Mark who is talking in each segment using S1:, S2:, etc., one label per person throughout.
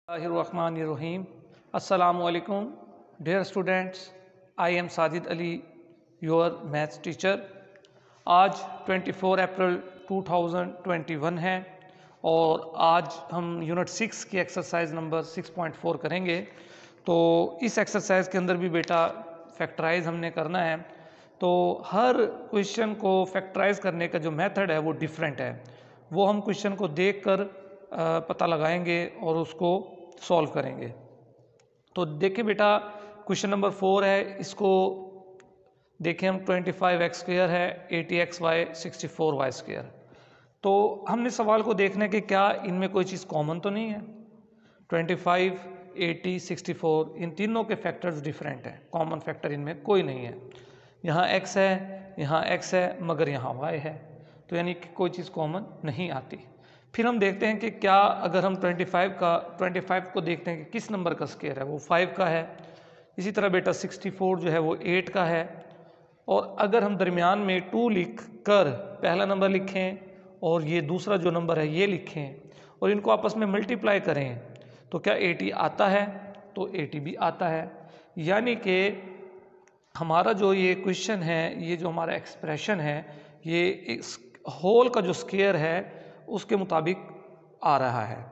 S1: Bismillahirrahmanirrahim. Assalamu alaikum. Dear students, I am Sajid Ali, your maths teacher. आज 24 अप्रैल 2021 है और आज हम यूनिट 6 की एक्सरसाइज नंबर 6.4 करेंगे। तो इस एक्सरसाइज के अंदर भी बेटा फैक्टराइज हमने करना है। तो हर क्वेश्चन को फैक्टराइज करने का जो मेथड है वो डिफरेंट है, वो हम क्वेश्चन को देखकर पता लगाएंगे और उसको सॉल्व करेंगे। तो देखिए बेटा क्वेश्चन नंबर 4 है, इसको देखें हम 25x² है, 80xy, 64y²। तो हमने सवाल को देखना है कि क्या इनमें कोई चीज़ कॉमन तो नहीं है। 25, 80, 64 इन तीनों के फैक्टर्स डिफरेंट हैं, कॉमन फैक्टर इनमें कोई नहीं है। यहाँ x है, यहाँ x है, मगर यहाँ y है, तो यानी कि कोई चीज़ कॉमन नहीं आती। फिर हम देखते हैं कि क्या अगर हम 25 को देखते हैं कि किस नंबर का स्क्वायर है, वो 5 का है। इसी तरह बेटा 64 जो है वो 8 का है। और अगर हम दरमियान में 2 लिख कर पहला नंबर लिखें और ये दूसरा जो नंबर है ये लिखें और इनको आपस में मल्टीप्लाई करें तो क्या 80 आता है, तो 80 भी आता है। यानी कि हमारा जो ये क्वेश्चन है, ये जो हमारा एक्सप्रेशन है, ये होल का जो स्क्वायर है उसके मुताबिक आ रहा है।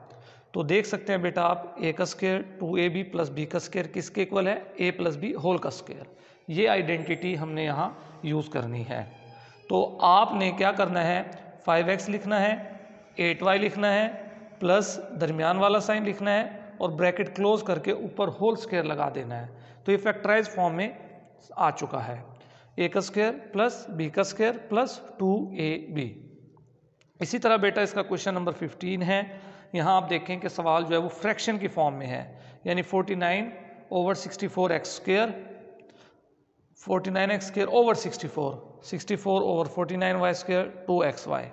S1: तो देख सकते हैं बेटा आप, a का स्क्वायर 2ab प्लस b का स्क्वायर किसके इक्वल है, a प्लस बी होल का स्क्वायर। ये आइडेंटिटी हमने यहाँ यूज़ करनी है। तो आपने क्या करना है, 5x लिखना है, 8y लिखना है, प्लस दरमियान वाला साइन लिखना है और ब्रैकेट क्लोज करके ऊपर होल स्क्वायर लगा देना है। तो ये फैक्टराइज फॉर्म में आ चुका है, a का स्क्वायर प्लस b का स्क्वायर प्लस 2ab। इसी तरह बेटा इसका क्वेश्चन नंबर 15 है। यहाँ आप देखें कि सवाल जो है वो फ्रैक्शन की फॉर्म में है, यानी 49/64x², 49x² over 64, 64 over 49y², 2xy।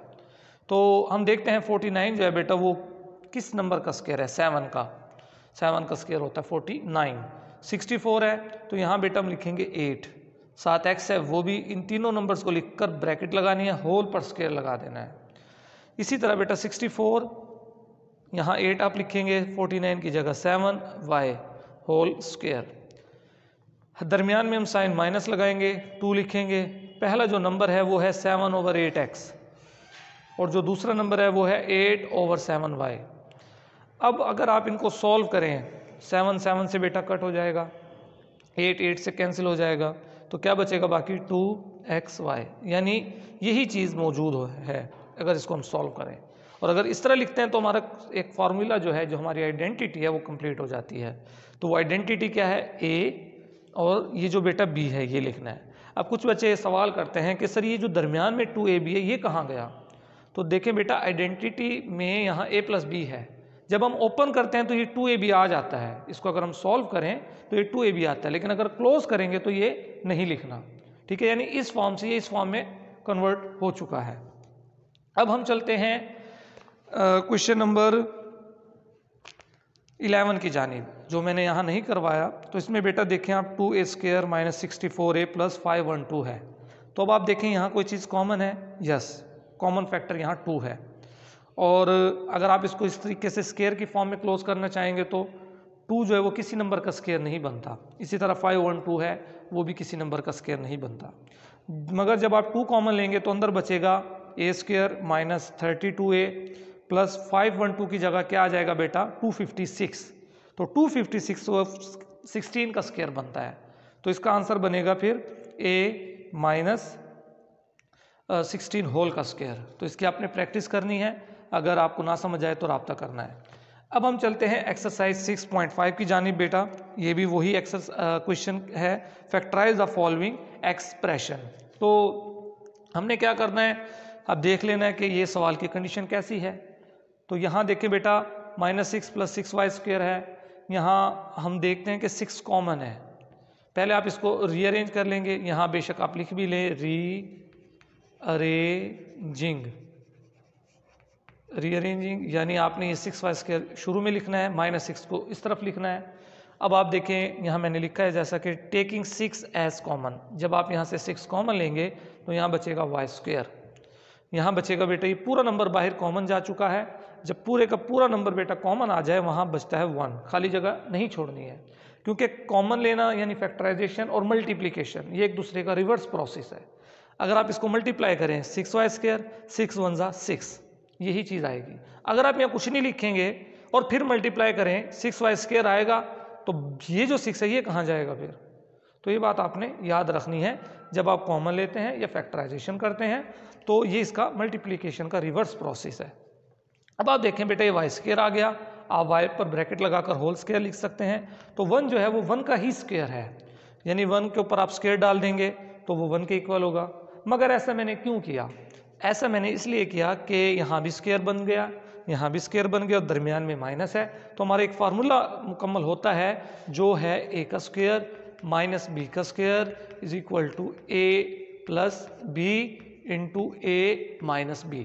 S1: तो हम देखते हैं 49 जो है बेटा वो किस नंबर का स्क्वायर है, 7 का। 7 का स्क्वायर होता है 49। 64 है तो यहाँ बेटा हम लिखेंगे 8। 7x है वो भी इन तीनों नंबर्स को लिखकर ब्रैकेट लगानी है, होल पर स्क्वायर लगा देना है। इसी तरह बेटा 64, यहाँ 8 आप लिखेंगे, 49 की जगह 7y होल स्क्वायर। दरमियान में हम साइन माइनस लगाएंगे, 2 लिखेंगे। पहला जो नंबर है वो है 7/8x और जो दूसरा नंबर है वो है 8/7y। अब अगर आप इनको सॉल्व करें, 7 से बेटा कट हो जाएगा, 8 से कैंसिल हो जाएगा, तो क्या बचेगा बाकी 2xy। यानी यही चीज़ मौजूद है अगर इसको हम सॉल्व करें। और अगर इस तरह लिखते हैं तो हमारा एक फार्मूला जो है, जो हमारी आइडेंटिटी है वो कंप्लीट हो जाती है। तो वो आइडेंटिटी क्या है, a और ये जो बेटा b है ये लिखना है। अब कुछ बच्चे सवाल करते हैं कि सर ये जो दरमियान में 2ab है ये कहाँ गया। तो देखें बेटा आइडेंटिटी में यहाँ a प्लस b है, जब हम ओपन करते हैं तो ये 2ab आ जाता है। इसको अगर हम सॉल्व करें तो ये 2ab आता है, लेकिन अगर क्लोज करेंगे तो ये नहीं लिखना, ठीक है। यानी इस फॉर्म से ये इस फॉर्म में कन्वर्ट हो चुका है। अब हम चलते हैं क्वेश्चन नंबर 11 की जानिब, जो मैंने यहाँ नहीं करवाया। तो इसमें बेटा देखें आप 2a² - 64a + 512 है। तो अब आप देखें यहाँ कोई चीज़ कॉमन है, यस, कॉमन फैक्टर यहाँ 2 है। और अगर आप इसको इस तरीके से स्क्वायर की फॉर्म में क्लोज करना चाहेंगे तो 2 जो है वो किसी नंबर का स्क्वायर नहीं बनता। इसी तरह 512 है, वो भी किसी नंबर का स्क्वायर नहीं बनता। मगर जब आप 2 कॉमन लेंगे तो अंदर बचेगा a² - 32a प्लस 512 की जगह क्या आ जाएगा बेटा, 256। तो 256 16 का स्क्वायर बनता है। तो इसका आंसर बनेगा फिर a - 16 होल का स्क्वायर। तो इसकी आपने प्रैक्टिस करनी है, अगर आपको ना समझ आए तो रब्ता करना है। अब हम चलते हैं एक्सरसाइज 6.5 की जानिब। बेटा ये भी वही क्वेश्चन है, फैक्टराइज द फॉलोइंग एक्सप्रेशन। तो हमने क्या करना है, अब देख लेना है कि ये सवाल की कंडीशन कैसी है। तो यहाँ देखें बेटा -6 + 6y² है। यहाँ हम देखते हैं कि 6 कॉमन है। पहले आप इसको रीअरेंज कर लेंगे, यहाँ बेशक आप लिख भी लें रीअरेंजिंग, यानी आपने ये 6y² शुरू में लिखना है, -6 को इस तरफ लिखना है। अब आप देखें यहाँ मैंने लिखा है जैसा कि टेकिंग 6 एज कॉमन। जब आप यहाँ से 6 कॉमन लेंगे तो यहाँ बचेगा y²। यहाँ बचेगा बेटा, ये पूरा नंबर बाहर कॉमन जा चुका है। जब पूरे का पूरा नंबर बेटा कॉमन आ जाए वहाँ बचता है 1, खाली जगह नहीं छोड़नी है, क्योंकि कॉमन लेना यानी फैक्टराइजेशन और मल्टीप्लिकेशन ये एक दूसरे का रिवर्स प्रोसेस है। अगर आप इसको मल्टीप्लाई करें 6y², 6 1 जा 6, यही चीज़ आएगी। अगर आप यहाँ कुछ नहीं लिखेंगे और फिर मल्टीप्लाई करें 6y² आएगा, तो ये जो 6 है ये कहाँ जाएगा फिर? तो ये बात आपने याद रखनी है जब आप कॉमन लेते हैं या फैक्टराइजेशन करते हैं, तो ये इसका मल्टीप्लिकेशन का रिवर्स प्रोसेस है। अब आप देखें बेटा ये y² आ गया, आप y पर ब्रैकेट लगाकर होल स्क्वायर लिख सकते हैं। तो 1 जो है वो 1 का ही स्क्वायर है, यानी 1 के ऊपर आप स्क्वायर डाल देंगे तो वो 1 के इक्वल होगा। मगर ऐसा मैंने क्यों किया? ऐसा मैंने इसलिए किया कि यहाँ भी स्क्वायर बन गया, यहाँ भी स्क्वायर बन गया और दरमियान में माइनस है, तो हमारा एक फार्मूला मुकम्मल होता है जो है a का स्क्वायर माइनस b का square is equal to a plus b into a minus b,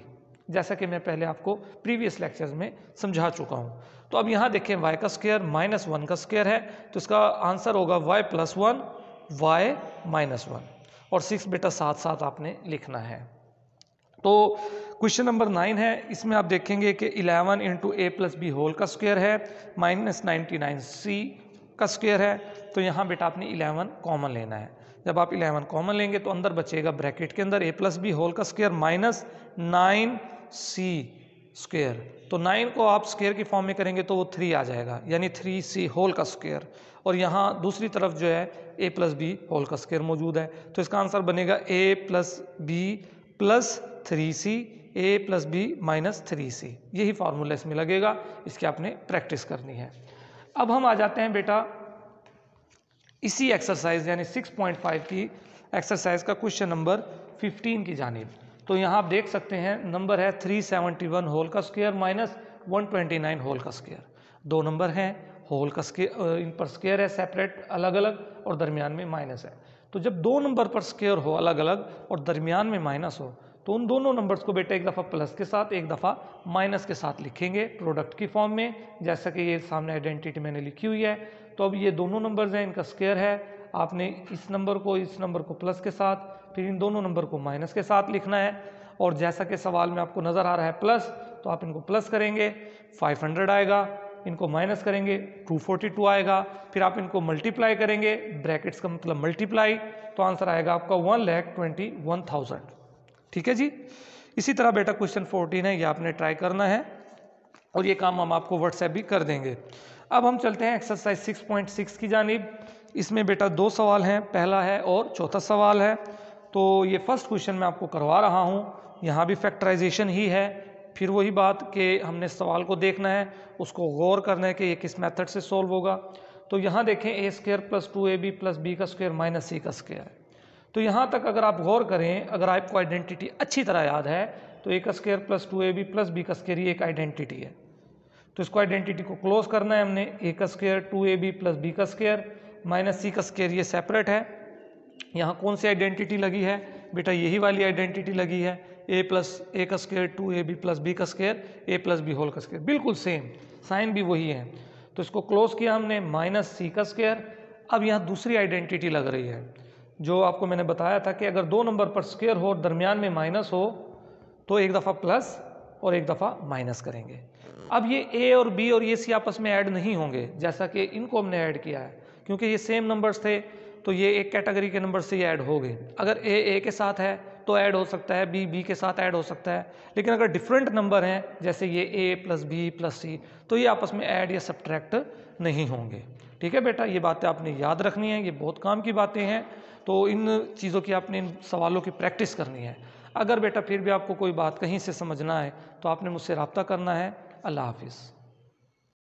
S1: जैसा कि मैं पहले आपको प्रीवियस लेक्चर्स में समझा चुका हूँ। तो अब यहाँ देखें y का स्क्वायर माइनस 1 का स्क्वायर है, तो इसका आंसर होगा y प्लस 1 y माइनस 1, और 6 बेटा साथ साथ आपने लिखना है। तो क्वेश्चन नंबर 9 है, इसमें आप देखेंगे कि 11 इंटू ए प्लस बी होल का स्क्वायर है माइनस 99c का स्क्वायर है। तो यहाँ बेटा आपने 11 कॉमन लेना है। जब आप 11 कॉमन लेंगे तो अंदर बचेगा ब्रैकेट के अंदर a प्लस बी होल का स्क्वायर माइनस 9c स्क्वायर। तो 9 को आप स्क्वायर की फॉर्म में करेंगे तो वो 3 आ जाएगा, यानी 3c होल का स्क्वायर, और यहाँ दूसरी तरफ जो है a प्लस बी होल का स्क्वायर मौजूद है। तो इसका आंसर बनेगा a plus B plus 3c a plus B minus 3c, यही फार्मूला इसमें लगेगा, इसकी आपने प्रैक्टिस करनी है। अब हम आ जाते हैं बेटा इसी एक्सरसाइज यानी 6.5 की एक्सरसाइज का क्वेश्चन नंबर 15 की जानिब। तो यहाँ आप देख सकते हैं नंबर है 371 होल का स्क्वायर माइनस 129 होल का स्क्वायर। दो नंबर हैं, होल का स्क्वायर इन पर स्क्वायर है सेपरेट अलग अलग और दरमियान में माइनस है। तो जब दो नंबर पर स्क्वायर हो अलग अलग और दरमियान में माइनस हो तो उन दोनों नंबर्स को बेटा एक दफ़ा प्लस के साथ एक दफ़ा माइनस के साथ लिखेंगे प्रोडक्ट की फॉर्म में, जैसा कि ये सामने आइडेंटिटी मैंने लिखी हुई है। तो अब ये दोनों नंबर्स हैं, इनका स्क्वायर है, आपने इस नंबर को प्लस के साथ फिर इन दोनों नंबर को माइनस के साथ लिखना है। और जैसा कि सवाल में आपको नज़र आ रहा है प्लस, तो आप इनको प्लस करेंगे 500 आएगा, इनको माइनस करेंगे 242 आएगा, फिर आप इनको मल्टीप्लाई करेंगे, ब्रैकेट्स का मतलब मल्टीप्लाई, तो आंसर आएगा आपका 1,21,000। ठीक है जी। इसी तरह बेटा क्वेश्चन 14 है, ये आपने ट्राई करना है और ये काम हम आपको व्हाट्सएप भी कर देंगे। अब हम चलते हैं एक्सरसाइज 6.6 की जानिब। इसमें बेटा दो सवाल हैं, पहला है और चौथा सवाल है। तो ये फर्स्ट क्वेश्चन मैं आपको करवा रहा हूँ, यहाँ भी फैक्टराइजेशन ही है, फिर वही बात कि हमने सवाल को देखना है, उसको गौर करना है कि ये किस मेथड से सॉल्व होगा। तो यहाँ देखें a square plus 2ab plus b का स्क्वायर माइनस c का स्क्वायर है। तो यहाँ तक अगर आप गौर करें, अगर आपको आइडेंटिटी अच्छी तरह याद है तो a का square plus 2ab plus b का स्क्वायर ये एक आइडेंटिटी है। तो इसको आइडेंटिटी को क्लोज करना है हमने, a का स्क्वायर 2ab प्लस b का स्क्वायर माइनस c का स्क्वायर ये सेपरेट है। यहाँ कौन सी आइडेंटिटी लगी है बेटा? यही वाली आइडेंटिटी लगी है, a का स्क्वायर 2ab प्लस b का square a plus B whole का स्क्वायर, बिल्कुल सेम, साइन भी वही है। तो इसको क्लोज किया हमने माइनस c का स्क्वायर। अब यहाँ दूसरी आइडेंटिटी लग रही है जो आपको मैंने बताया था कि अगर दो नंबर पर स्क्वायर हो और दरमियान में माइनस हो तो एक दफ़ा प्लस और एक दफ़ा माइनस करेंगे। अब ये a और b और ये c आपस में ऐड नहीं होंगे, जैसा कि इनको हमने ऐड किया है, क्योंकि ये सेम नंबर्स थे तो ये एक कैटेगरी के नंबर से ये ऐड हो गए। अगर a के साथ है तो ऐड हो सकता है, b के साथ ऐड हो सकता है, लेकिन अगर डिफरेंट नंबर हैं जैसे ये a plus b plus c तो ये आपस में ऐड या सब्ट्रैक्ट नहीं होंगे। ठीक है बेटा, ये बातें आपने याद रखनी है, ये बहुत काम की बातें हैं। तो इन चीज़ों की आपने इन सवालों की प्रैक्टिस करनी है। अगर बेटा फिर भी आपको कोई बात कहीं से समझना है तो आपने मुझसे रब्ता करना है। अल्लाह हाफिज़।